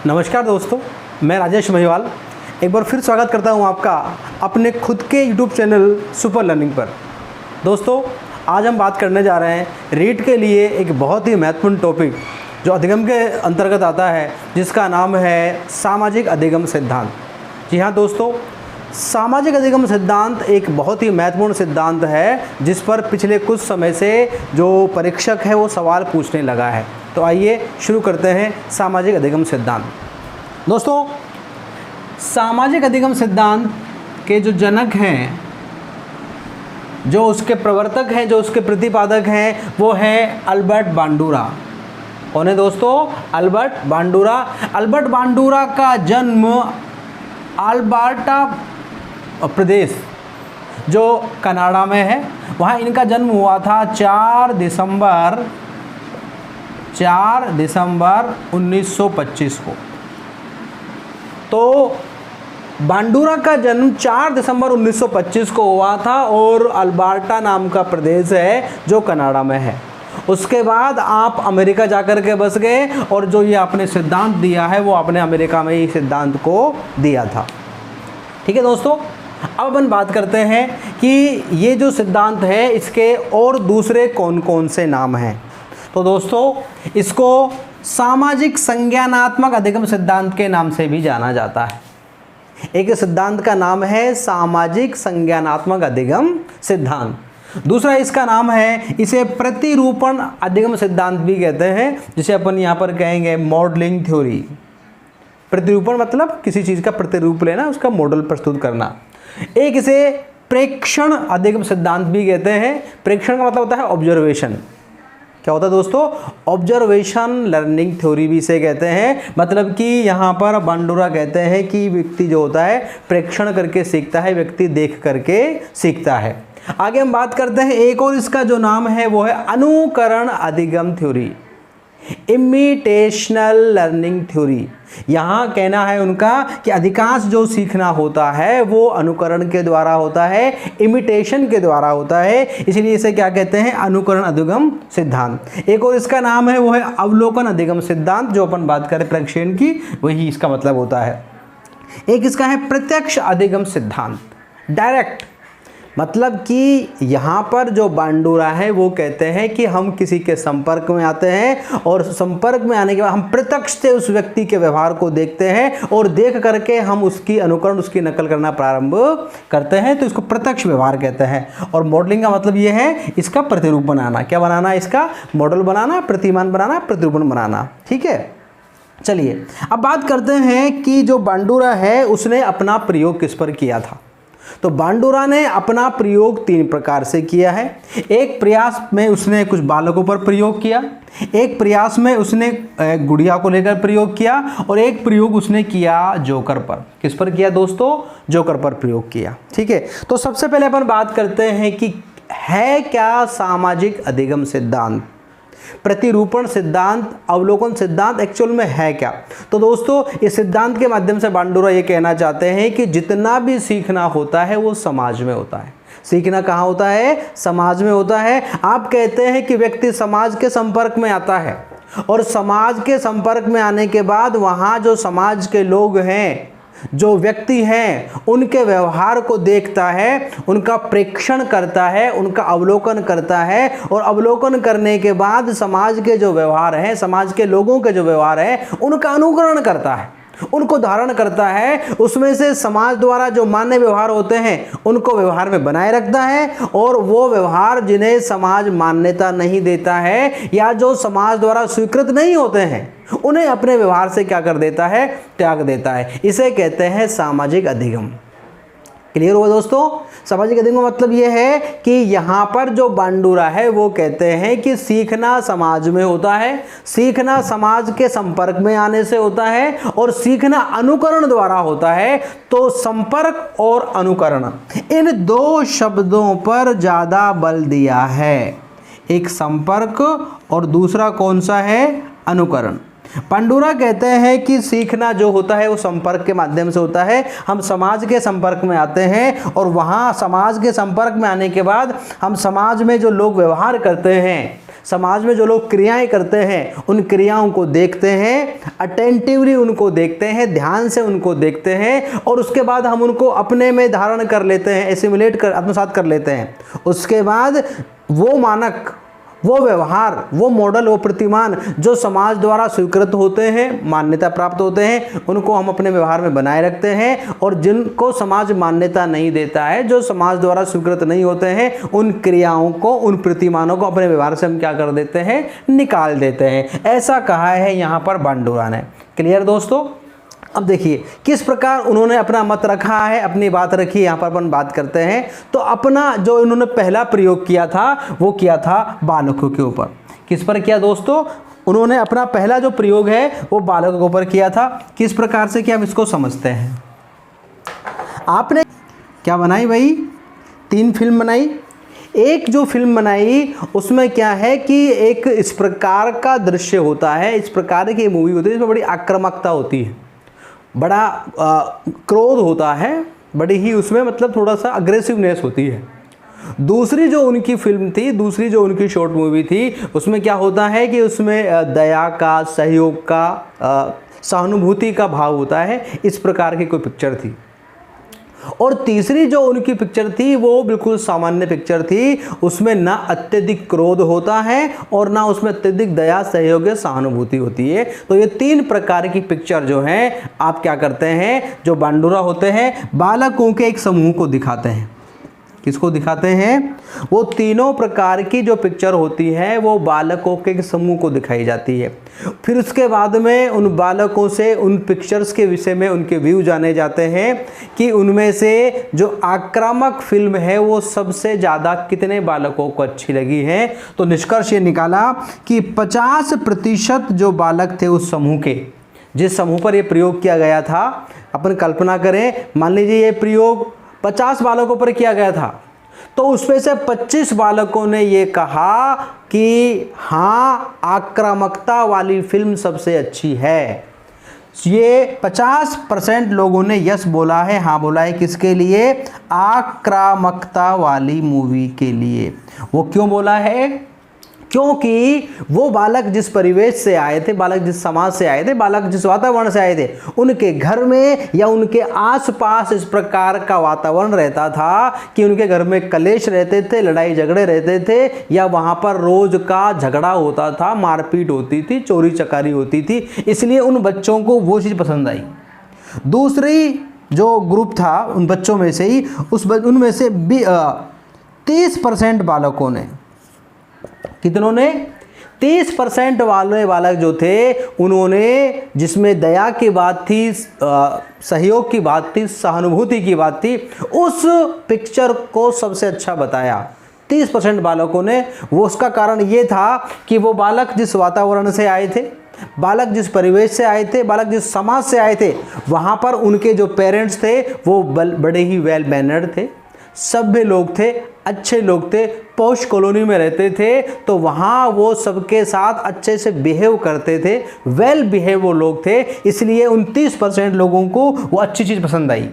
नमस्कार दोस्तों, मैं राजेश महिवाल एक बार फिर स्वागत करता हूं आपका अपने खुद के यूट्यूब चैनल सुपर लर्निंग पर। दोस्तों, आज हम बात करने जा रहे हैं रीट के लिए एक बहुत ही महत्वपूर्ण टॉपिक जो अधिगम के अंतर्गत आता है, जिसका नाम है सामाजिक अधिगम सिद्धांत। जी हाँ दोस्तों, सामाजिक अधिगम सिद्धांत एक बहुत ही महत्वपूर्ण सिद्धांत है जिस पर पिछले कुछ समय से जो परीक्षक है वो सवाल पूछने लगा है। तो आइए शुरू करते हैं सामाजिक अधिगम सिद्धांत। दोस्तों, सामाजिक अधिगम सिद्धांत के जो जनक हैं, जो उसके प्रवर्तक हैं, जो उसके प्रतिपादक हैं, वो है अल्बर्ट बांडुरा। कौन है दोस्तों? अल्बर्ट बांडुरा। अल्बर्ट बांडुरा का जन्म अल्बर्टा प्रदेश जो कनाडा में है, वहाँ इनका जन्म हुआ था 4 दिसंबर 1925 को। तो बांडुरा का जन्म 4 दिसंबर 1925 को हुआ था और अल्बर्टा नाम का प्रदेश है जो कनाडा में है। उसके बाद आप अमेरिका जाकर के बस गए और जो ये आपने सिद्धांत दिया है वो आपने अमेरिका में ही सिद्धांत को दिया था। ठीक है दोस्तों, अब अपन बात करते हैं कि ये जो सिद्धांत है इसके और दूसरे कौन कौन से नाम हैं। तो दोस्तों, इसको सामाजिक संज्ञानात्मक अधिगम सिद्धांत के नाम से भी जाना जाता है। एक सिद्धांत का नाम है सामाजिक संज्ञानात्मक अधिगम सिद्धांत, दूसरा इसका नाम है, इसे प्रतिरूपण अधिगम सिद्धांत भी कहते हैं, जिसे अपन यहाँ पर कहेंगे मॉडलिंग थ्योरी। प्रतिरूपण मतलब किसी चीज़ का प्रतिरूप लेना, उसका मॉडल प्रस्तुत करना। एक इसे प्रेक्षण अधिगम सिद्धांत भी कहते हैं। प्रेक्षण का मतलब होता है ऑब्जर्वेशन। क्या होता है दोस्तों? ऑब्जर्वेशन लर्निंग थ्योरी भी इसे कहते हैं। मतलब कि यहाँ पर बांडुरा कहते हैं कि व्यक्ति जो होता है प्रेक्षण करके सीखता है, व्यक्ति देख करके सीखता है। आगे हम बात करते हैं, एक और इसका जो नाम है वो है अनुकरण अधिगम थ्योरी, इमिटेशनल लर्निंग थ्योरी। यहाँ कहना है उनका कि अधिकांश जो सीखना होता है वो अनुकरण के द्वारा होता है, इमिटेशन के द्वारा होता है, इसलिए इसे क्या कहते हैं? अनुकरण अधिगम सिद्धांत। एक और इसका नाम है वो है अवलोकन अधिगम सिद्धांत, जो अपन बात करें प्रेक्षण की, वही इसका मतलब होता है। एक इसका है प्रत्यक्ष अधिगम सिद्धांत, डायरेक्ट। मतलब कि यहाँ पर जो बांडुरा है वो कहते हैं कि हम किसी के संपर्क में आते हैं और संपर्क में आने के बाद हम प्रत्यक्ष से उस व्यक्ति के व्यवहार को देखते हैं और देख करके हम उसकी अनुकरण, उसकी नकल करना प्रारंभ करते हैं। तो इसको प्रत्यक्ष व्यवहार कहते हैं। और मॉडलिंग का मतलब ये है इसका प्रतिरूप बनाना। क्या बनाना? इसका मॉडल बनाना, प्रतिमान बनाना, प्रतिरूपण बनाना। ठीक है, चलिए अब बात करते हैं कि जो बांडुरा है उसने अपना प्रयोग किस पर किया था। तो बांडुरा ने अपना प्रयोग 3 प्रकार से किया है। एक प्रयास में उसने कुछ बालकों पर प्रयोग किया, एक प्रयास में उसने गुड़िया को लेकर प्रयोग किया, और एक प्रयोग उसने किया जोकर पर। किस पर किया दोस्तों? जोकर पर प्रयोग किया। ठीक है, तो सबसे पहले अपन बात करते हैं कि है क्या सामाजिक अधिगम सिद्धांत, प्रतिरूपण सिद्धांत, अवलोकन सिद्धांत एक्चुअल में है क्या। तो दोस्तों, इस सिद्धांत के माध्यम से बांडुरा ये कहना चाहते हैं कि जितना भी सीखना होता है वो समाज में होता है। सीखना कहाँ होता है? समाज में होता है। आप कहते हैं कि व्यक्ति समाज के संपर्क में आता है और समाज के संपर्क में आने के बाद वहाँ जो समाज के लोग हैं, जो व्यक्ति हैं, उनके व्यवहार को देखता है, उनका प्रेक्षण करता है, उनका अवलोकन करता है, और अवलोकन करने के बाद समाज के जो व्यवहार हैं, समाज के लोगों के जो व्यवहार हैं, उनका अनुकरण करता है, उनको धारण करता है। उसमें से समाज द्वारा जो मान्य व्यवहार होते हैं उनको व्यवहार में बनाए रखता है, और वो व्यवहार जिन्हें समाज मान्यता नहीं देता है या जो समाज द्वारा स्वीकृत नहीं होते हैं उन्हें अपने व्यवहार से क्या कर देता है? त्याग देता है। इसे कहते हैं सामाजिक अधिगम। क्लियर हुआ दोस्तों? सामाजिक अधिगम का मतलब ये है कि यहाँ पर जो बांडुरा है वो कहते हैं कि सीखना समाज में होता है, सीखना समाज के संपर्क में आने से होता है, और सीखना अनुकरण द्वारा होता है। तो संपर्क और अनुकरण, इन 2 शब्दों पर ज़्यादा बल दिया है। एक संपर्क और दूसरा कौन सा है? अनुकरण। बांडुरा कहते हैं कि सीखना जो होता है वो संपर्क के माध्यम से होता है। हम समाज के संपर्क में आते हैं और वहाँ समाज के संपर्क में आने के बाद हम समाज में जो लोग व्यवहार करते हैं, समाज में जो लोग क्रियाएं करते हैं उन क्रियाओं को देखते हैं, अटेंटिवली उनको देखते हैं, ध्यान से उनको देखते हैं और उसके बाद हम उनको अपने में धारण कर लेते हैं, एसिमुलेट कर आत्मसात कर लेते हैं। उसके बाद वो मानक, वो व्यवहार, वो मॉडल, वो प्रतिमान जो समाज द्वारा स्वीकृत होते हैं, मान्यता प्राप्त होते हैं, उनको हम अपने व्यवहार में बनाए रखते हैं। और जिनको समाज मान्यता नहीं देता है, जो समाज द्वारा स्वीकृत नहीं होते हैं, उन क्रियाओं को, उन प्रतिमानों को अपने व्यवहार से हम क्या कर देते हैं, निकाल देते हैं। ऐसा कहा है यहाँ पर बांडुरा ने। क्लियर दोस्तों? अब देखिए किस प्रकार उन्होंने अपना मत रखा है, अपनी बात रखी। यहाँ पर अपन बात करते हैं तो अपना जो इन्होंने पहला प्रयोग किया था वो किया था बालकों के ऊपर। किस पर किया दोस्तों? उन्होंने अपना पहला जो प्रयोग है वो बालकों के ऊपर किया था। किस प्रकार से किया, हम इसको समझते हैं। आपने क्या बनाई भाई? 3 फिल्म बनाई। एक जो फिल्म बनाई उसमें क्या है कि एक इस प्रकार का दृश्य होता है, इस प्रकार की मूवी होती है, इसमें बड़ी आक्रामकता होती है, बड़ा क्रोध होता है, बड़ी ही उसमें मतलब थोड़ा सा अग्रेसिवनेस होती है। दूसरी जो उनकी फिल्म थी, दूसरी जो उनकी शॉर्ट मूवी थी, उसमें क्या होता है कि उसमें दया का, सहयोग का, सहानुभूति का भाव होता है। इस प्रकार की कोई पिक्चर थी। और तीसरी जो उनकी पिक्चर थी वो बिल्कुल सामान्य पिक्चर थी। उसमें ना अत्यधिक क्रोध होता है और ना उसमें अत्यधिक दया, सहयोग, सहानुभूति होती है। तो ये 3 प्रकार की पिक्चर जो हैं, आप क्या करते हैं, जो बांडुरा होते हैं बालकों के एक समूह को दिखाते हैं। किसको दिखाते हैं? वो तीनों प्रकार की जो पिक्चर होती है वो बालकों के समूह को दिखाई जाती है। फिर उसके बाद में उन बालकों से उन पिक्चर्स के विषय में उनके व्यू जाने जाते हैं कि उनमें से जो आक्रामक फिल्म है वो सबसे ज़्यादा कितने बालकों को अच्छी लगी है। तो निष्कर्ष ये निकाला कि 50% जो बालक थे उस समूह के, जिस समूह पर ये प्रयोग किया गया था, अपन कल्पना करें, मान लीजिए ये प्रयोग 50 बालकों पर किया गया था, तो उसमें से 25 बालकों ने ये कहा कि हाँ, आक्रामकता वाली फिल्म सबसे अच्छी है। ये 50% लोगों ने यस बोला है, हाँ बोला है। किसके लिए? आक्रामकता वाली मूवी के लिए। वो क्यों बोला है? क्योंकि वो बालक जिस परिवेश से आए थे, बालक जिस समाज से आए थे, बालक जिस वातावरण से आए थे, उनके घर में या उनके आसपास इस प्रकार का वातावरण रहता था कि उनके घर में कलेश रहते थे, लड़ाई झगड़े रहते थे, या वहाँ पर रोज का झगड़ा होता था, मारपीट होती थी, चोरी चकारी होती थी। इसलिए उन बच्चों को वो चीज़ पसंद आई। दूसरी जो ग्रुप था उन बच्चों में से ही, उनमें से 30% बालकों ने, कितनों ने? 30% वाले बालक जो थे उन्होंने, जिसमें दया की बात थी, सहयोग की बात थी, सहानुभूति की बात थी, उस पिक्चर को सबसे अच्छा बताया 30% बालकों ने। वो उसका कारण ये था कि वो बालक जिस वातावरण से आए थे, बालक जिस परिवेश से आए थे, बालक जिस समाज से आए थे, वहाँ पर उनके जो पेरेंट्स थे वो बड़े ही वेल मैनर्ड थे, सभ्य लोग थे, अच्छे लोग थे, पॉश कॉलोनी में रहते थे, तो वहाँ वो सबके साथ अच्छे से बिहेव करते थे, वेल बिहेव वो लोग थे। इसलिए उन 30% लोगों को वो अच्छी चीज़ पसंद आई।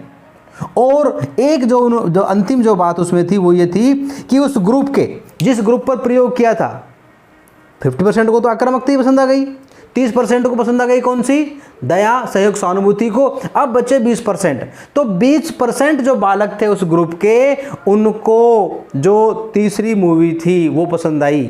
और एक जो अंतिम जो बात उसमें थी वो ये थी कि उस ग्रुप के, जिस ग्रुप पर प्रयोग किया था, 50% को तो आक्रामकता ही पसंद आ गई, 30% को पसंद आ गई कौन सी? दया, सहयोग, सहानुभूति को। अब बचे 20%। तो 20% जो बालक थे उस ग्रुप के, उनको जो तीसरी मूवी थी वो पसंद आई।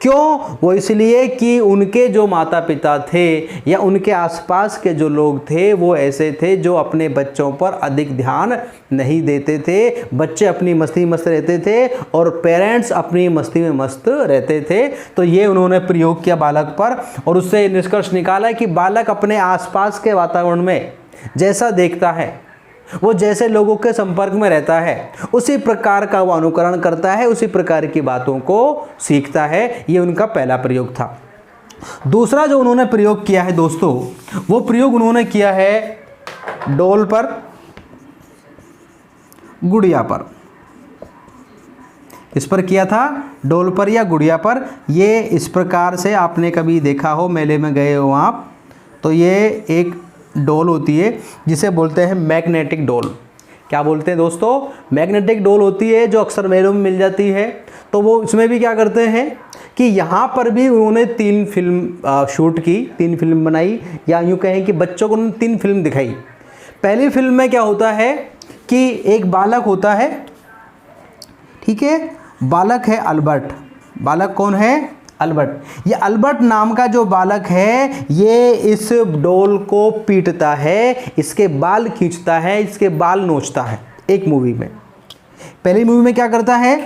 क्यों? वो इसलिए कि उनके जो माता पिता थे या उनके आसपास के जो लोग थे वो ऐसे थे जो अपने बच्चों पर अधिक ध्यान नहीं देते थे। बच्चे अपनी मस्ती मस्त रहते थे और पेरेंट्स अपनी मस्ती में मस्त रहते थे। तो ये उन्होंने प्रयोग किया बालक पर, और उससे निष्कर्ष निकाला कि बालक अपने आसपास के वातावरण में जैसा देखता है, वो जैसे लोगों के संपर्क में रहता है, उसी प्रकार का वो अनुकरण करता है, उसी प्रकार की बातों को सीखता है। ये उनका पहला प्रयोग था। दूसरा जो उन्होंने प्रयोग किया है दोस्तों, वो प्रयोग उन्होंने किया है डॉल पर, गुड़िया पर। इस पर किया था, डॉल पर या गुड़िया पर। ये इस प्रकार से आपने कभी देखा हो, मेले में गए हो आप, तो ये एक डॉल होती है जिसे बोलते हैं मैग्नेटिक डॉल। क्या बोलते हैं दोस्तों? मैग्नेटिक डॉल होती है जो अक्सर मेलों में मिल जाती है। तो वो इसमें भी क्या करते हैं कि यहाँ पर भी उन्होंने 3 फिल्म शूट की, 3 फिल्म बनाई, या यूँ कहें कि बच्चों को उन्होंने 3 फिल्म दिखाई। पहली फिल्म में क्या होता है कि एक बालक होता है, ठीक है, बालक है अल्बर्ट। बालक कौन है? अल्बर्ट। ये अल्बर्ट नाम का जो बालक है ये इस डॉल को पीटता है, इसके बाल खींचता है, इसके बाल नोचता है। एक मूवी में, पहली मूवी में क्या करता है,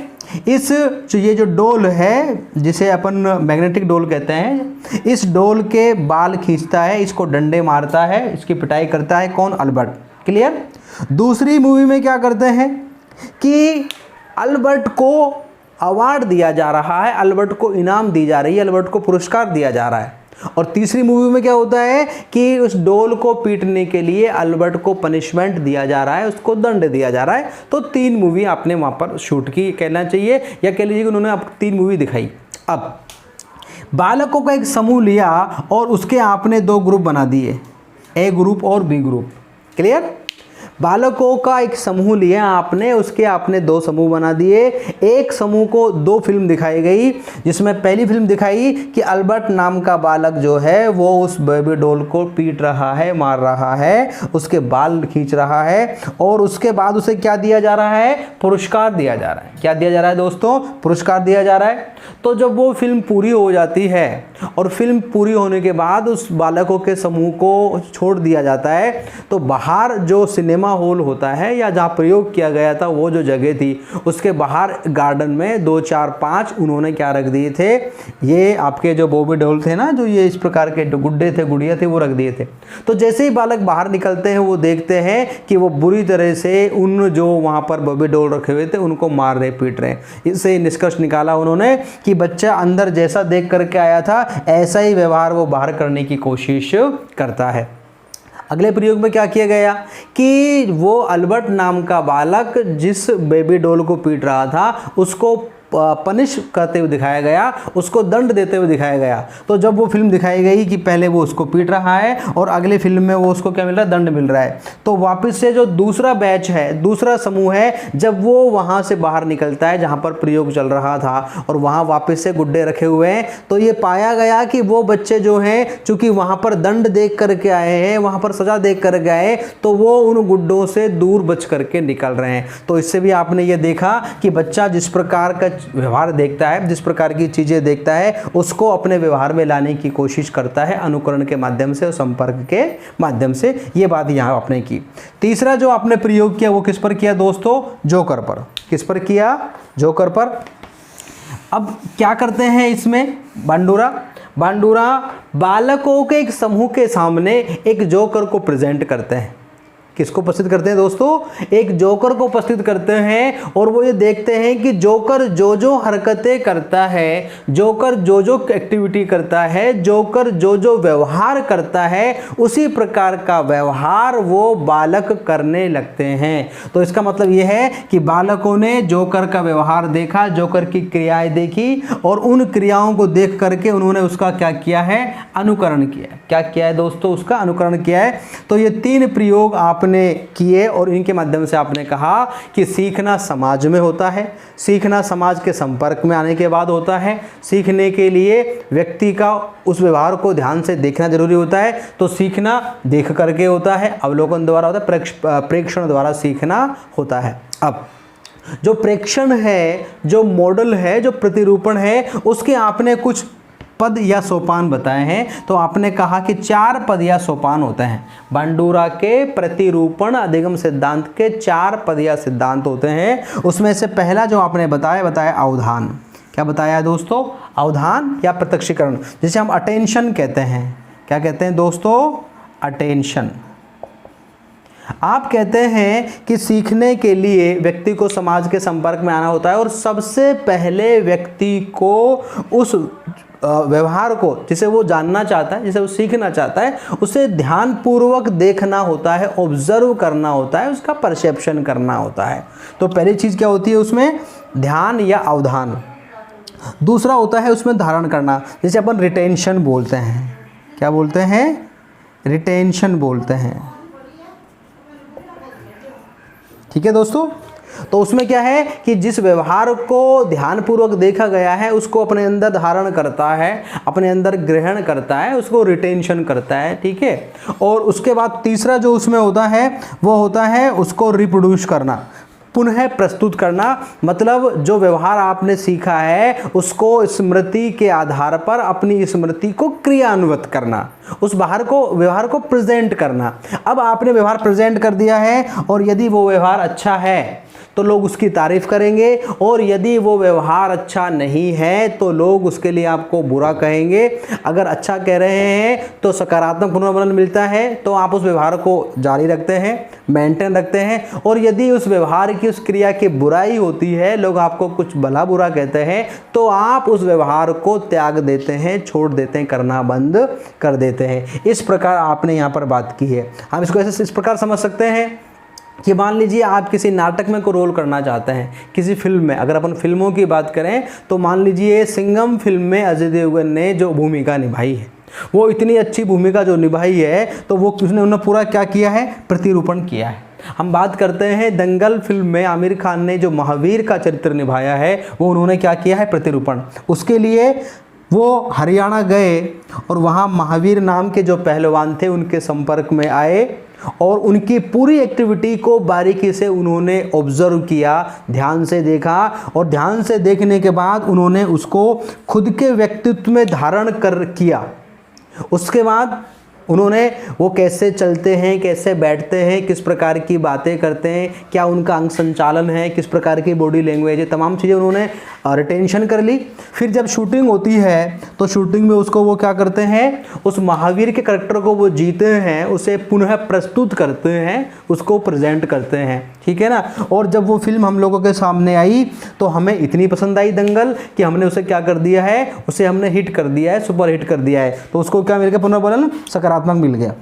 ये जो डॉल है जिसे अपन मैग्नेटिक डॉल कहते हैं, इस डॉल के बाल खींचता है, इसको डंडे मारता है, इसकी पिटाई करता है। कौन? अल्बर्ट। क्लियर। दूसरी मूवी में क्या करते हैं कि अल्बर्ट को अवार्ड दिया जा रहा है, अल्बर्ट को इनाम दी जा रही है, अल्बर्ट को पुरस्कार दिया जा रहा है। और तीसरी मूवी में क्या होता है कि उस डॉल को पीटने के लिए अल्बर्ट को पनिशमेंट दिया जा रहा है, उसको दंड दिया जा रहा है। तो 3 मूवी आपने वहाँ पर शूट की कहना चाहिए, या कह लीजिए कि उन्होंने आप 3 मूवी दिखाई। अब बालकों का एक समूह लिया और उसके आपने 2 ग्रुप बना दिए, ए ग्रुप और बी ग्रुप। क्लियर। बालकों का एक समूह लिया आपने, उसके आपने 2 समूह बना दिए। एक समूह को 2 फिल्म दिखाई गई, जिसमें पहली फिल्म दिखाई कि अल्बर्ट नाम का बालक जो है वो उस बेबी डॉल को पीट रहा है, मार रहा है, उसके बाल खींच रहा है, और उसके बाद उसे क्या दिया जा रहा है? पुरस्कार दिया जा रहा है। क्या दिया जा रहा है दोस्तों? पुरस्कार दिया जा रहा है। तो जब वो फिल्म पूरी हो जाती है और फिल्म पूरी होने के बाद उस बालकों के समूह को छोड़ दिया जाता है, तो बाहर जो सिनेमा हॉल होता है या जहाँ प्रयोग किया गया था वो जो जगह थी, उसके बाहर गार्डन में 2 4 5 उन्होंने क्या रख दिए थे, ये आपके जो बॉबी डॉल थे ना, जो ये इस प्रकार के गुड्डे थे, गुड़िया थे, वो रख दिए थे। तो जैसे ही बालक बाहर निकलते हैं वो देखते हैं कि वो बुरी तरह से उन जो वहाँ पर बॉबी डॉल रखे हुए थे उनको मार रहे, पीट रहे। इससे निष्कर्ष निकाला उन्होंने कि बच्चा अंदर जैसा देख करके आया था ऐसा ही व्यवहार वो बाहर करने की कोशिश करता है। अगले प्रयोग में क्या किया गया कि वो अल्बर्ट नाम का बालक जिस बेबी डॉल को पीट रहा था उसको पनिश करते हुए दिखाया गया, उसको दंड देते हुए दिखाया गया। तो जब वो फिल्म दिखाई गई कि पहले वो उसको पीट रहा है और अगले फिल्म में वो उसको क्या मिल रहा है? दंड मिल रहा है। तो वापस से जो दूसरा बैच है, दूसरा समूह है, जब वो वहाँ से बाहर निकलता है जहाँ पर प्रयोग चल रहा था और वहाँ वापस से गुड्डे रखे हुए हैं, तो ये पाया गया कि वो बच्चे जो हैं चूँकि वहाँ पर दंड देख करके आए हैं, वहाँ पर सज़ा देख करके आए, तो वो उन गुड्डों से दूर बच करके निकल रहे हैं। तो इससे भी आपने ये देखा कि बच्चा जिस प्रकार का व्यवहार देखता है, जिस प्रकार की चीज़ें देखता है, उसको अपने व्यवहार में लाने की कोशिश करता है अनुकरण के माध्यम से और संपर्क के माध्यम से। ये बात यहाँ आपने की। तीसरा जो आपने प्रयोग किया वो किस पर किया दोस्तों? जोकर पर। किस पर किया? जोकर पर। अब क्या करते हैं इसमें बांडूरा बालकों के एक समूह के सामने एक जोकर को प्रेजेंट करते हैं। किसको उपस्थित करते हैं दोस्तों? एक जोकर को उपस्थित करते हैं, और वो ये देखते हैं कि जोकर जो जो हरकतें करता है, जोकर जो जो एक्टिविटी करता है, जोकर जो जो व्यवहार करता है, उसी प्रकार का व्यवहार वो बालक करने लगते हैं। तो इसका मतलब ये है कि बालकों ने जोकर का व्यवहार देखा, जोकर की क्रियाएं देखी, और उन क्रियाओं को देख करके उन्होंने उसका क्या किया है? अनुकरण किया। क्या किया है दोस्तों? उसका अनुकरण किया है। तो ये 3 प्रयोग आपने किए और इनके माध्यम से आपने कहा कि सीखना समाज में होता है, सीखना समाज के संपर्क में आने के बाद होता है, सीखने के लिए व्यक्ति का उस व्यवहार को ध्यान से देखना जरूरी होता है। तो सीखना देख करके होता है, अवलोकन द्वारा होता है, प्रेक्षण द्वारा सीखना होता है। अब जो प्रेक्षण है, जो मॉडल है, जो प्रतिरूपण है, उसके आपने कुछ पद या सोपान बताए हैं। तो आपने कहा कि 4 पद या सोपान होते हैं। बांडूरा के प्रतिरूपण अधिगम सिद्धांत के 4 पद या सिद्धांत होते हैं। उसमें से पहला जो आपने बताया अवधान। क्या बताया दोस्तों? अवधान या प्रत्यक्षीकरण, जिसे हम अटेंशन कहते हैं। क्या कहते हैं दोस्तों? अटेंशन। आप कहते हैं कि सीखने के लिए व्यक्ति को समाज के संपर्क में आना होता है, और सबसे पहले व्यक्ति को उस व्यवहार को जिसे वो जानना चाहता है, जिसे वो सीखना चाहता है, उसे ध्यानपूर्वक देखना होता है, ऑब्जर्व करना होता है, उसका परसेप्शन करना होता है। तो पहली चीज़ क्या होती है उसमें? ध्यान या अवधान। दूसरा होता है उसमें धारण करना, जिसे अपन रिटेंशन बोलते हैं। क्या बोलते हैं? रिटेंशन बोलते हैं। ठीक है दोस्तों। तो उसमें क्या है कि जिस व्यवहार को ध्यानपूर्वक देखा गया है उसको अपने अंदर धारण करता है, अपने अंदर ग्रहण करता है, उसको रिटेंशन करता है, ठीक है। और उसके बाद तीसरा जो उसमें होता है वो होता है उसको रिप्रोड्यूस करना, पुनः प्रस्तुत करना। मतलब जो व्यवहार आपने सीखा है उसको स्मृति के आधार पर अपनी स्मृति को क्रियान्वित करना, उस व्यवहार को प्रेजेंट करना। अब आपने व्यवहार प्रेजेंट कर दिया है और यदि वो व्यवहार अच्छा है तो लोग उसकी तारीफ करेंगे, और यदि वो व्यवहार अच्छा नहीं है तो लोग उसके लिए आपको बुरा कहेंगे। अगर अच्छा कह रहे हैं तो सकारात्मक पुनर्वलन मिलता है, तो आप उस व्यवहार को जारी रखते हैं, मेंटेन रखते हैं। और यदि उस व्यवहार की, उस क्रिया की बुराई होती है, लोग आपको कुछ भला बुरा कहते हैं, तो आप उस व्यवहार को त्याग देते हैं, छोड़ देते हैं, करना बंद कर देते हैं। इस प्रकार आपने यहाँ पर बात की है। हम इसको ऐसे इस प्रकार समझ सकते हैं कि मान लीजिए आप किसी नाटक में को रोल करना चाहते हैं, किसी फिल्म में। अगर अपन फिल्मों की बात करें तो मान लीजिए सिंघम फिल्म में अजय देवगन ने जो भूमिका निभाई है, वो इतनी अच्छी भूमिका जो निभाई है, तो वो उन्होंने पूरा क्या किया है, प्रतिरूपण किया है। हम बात करते हैं दंगल फिल्म में आमिर खान ने जो महावीर का चरित्र निभाया है, वो उन्होंने क्या किया है, प्रतिरूपण। उसके लिए वो हरियाणा गए और वहाँ महावीर नाम के जो पहलवान थे उनके संपर्क में आए और उनकी पूरी एक्टिविटी को बारीकी से उन्होंने ऑब्जर्व किया, ध्यान से देखा, और ध्यान से देखने के बाद उन्होंने उसको खुद के व्यक्तित्व में धारण कर किया। उसके बाद उन्होंने वो कैसे चलते हैं, कैसे बैठते हैं, किस प्रकार की बातें करते हैं, क्या उनका अंग संचालन है, किस प्रकार की बॉडी लैंग्वेज है, तमाम चीज़ें उन्होंने रिटेंशन कर ली। फिर जब शूटिंग होती है तो शूटिंग में उसको वो क्या करते हैं, उस महावीर के करैक्टर को वो जीते हैं, उसे पुनः प्रस्तुत करते हैं, उसको प्रेजेंट करते हैं, ठीक है ना। और जब वो फिल्म हम लोगों के सामने आई तो हमें इतनी पसंद आई दंगल कि हमने उसे क्या कर दिया है, उसे हमने हिट कर दिया है, सुपर हिट कर दिया है। तो उसको क्या मिल गया, पुनर्वलन सकारात्मक मिल गया।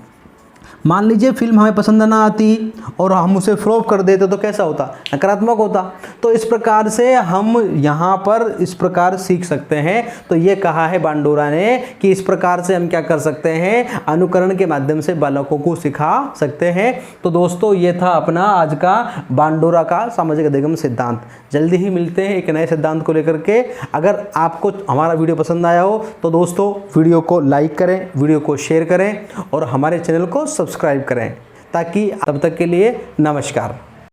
मान लीजिए फिल्म हमें पसंद ना आती और हम उसे फ्लॉप कर देते तो कैसा होता, नकारात्मक होता। तो इस प्रकार से हम यहाँ पर इस प्रकार सीख सकते हैं। तो ये कहा है बांडोरा ने कि इस प्रकार से हम क्या कर सकते हैं, अनुकरण के माध्यम से बालकों को सिखा सकते हैं। तो दोस्तों ये था अपना आज का बांडोरा का सामाजिक अधिगम सिद्धांत। जल्दी ही मिलते हैं एक नए सिद्धांत को लेकर के। अगर आपको हमारा वीडियो पसंद आया हो तो दोस्तों वीडियो को लाइक करें, वीडियो को शेयर करें और हमारे चैनल को सब्सक्राइब करें। ताकि तब तक के लिए नमस्कार।